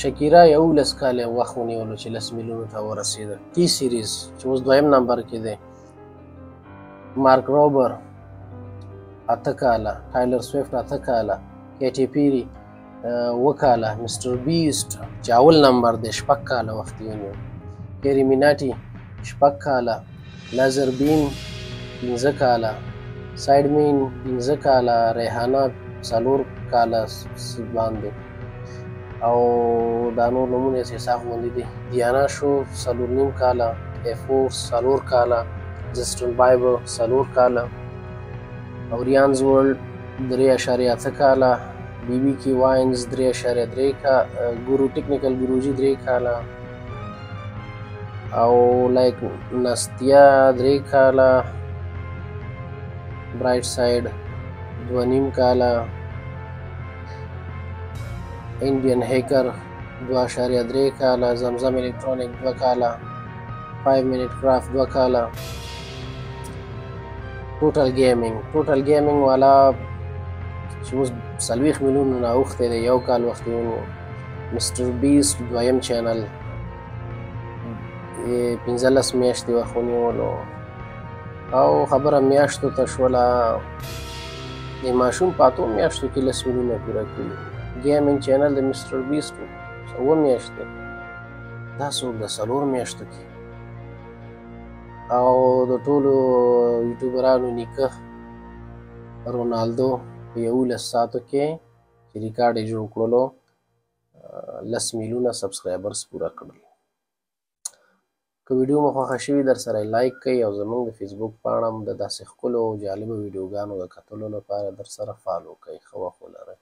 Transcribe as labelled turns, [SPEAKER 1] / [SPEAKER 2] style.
[SPEAKER 1] شکیرا 11 کاله وخت ونیولو چې 10 میلیونو ته ورسېده. ټي سیریز چې اوس 2م نمبر کې دی. مارک روبر 8 کاله، ټایلر سویفټ 8 کاله، کیټي پیری 7 کاله، مستر بیسټ چې اول نمبر دی 6 کاله وخت یې ونیو، کیری میناټي 6 کاله، لازر بین 15 کاله، سایډ مین 15 کاله، ریحانه 4 کاله باندې، او دا نور نومونه یې حساب غوندې دي. دیانا شو 4.5 کاله، ایفورس 4 کاله، جسټن بایبر 4 کاله، او ریانز ورلډ 3.8 کاله، بی بی کی واینز 3.3 کاله، ګورو ټیکنیکل ګروجي 3 کاله، او لایک نستیا 3 کاله، برایټ سایډ 2.5 کاله، انډین هیکر 2.3 کاله، زمزم الکترونیک 2 کاله، 5 منټ کرافت 2 کاله، ټوټل ګیمینګ والا چې اوس 40 میلیونو نه اوښتی دی، 1 کال وخت یې ونیو. مستر بیسټ 2م چینل 15 میاشتې وخت ونیولو، او خبره میاشتو ته شوله، د ماشوم په 8 میاشتو کې 10 میلیونه پوره کړي. ګیمینګ چینل د مستر بیسټ 7 میاشتې، دا څوک د 4 میاشتو کې، او د ټولو یوټیوبرانو نیکه رونالدو په 11 ساعتو کې چې ریکارډ یې جوړ کړلو 10 میلیونه سبسکرایبرز پوره کړل. که ویډیو مو خوښه شوي در سره لایک کړئ، او زموږ د فیسبوک پاڼه هم د داسې ښکلو او جالبو ویډیوګانو د کتلو لپاره در سره فالو کړئ. ښه وخت ولرئ.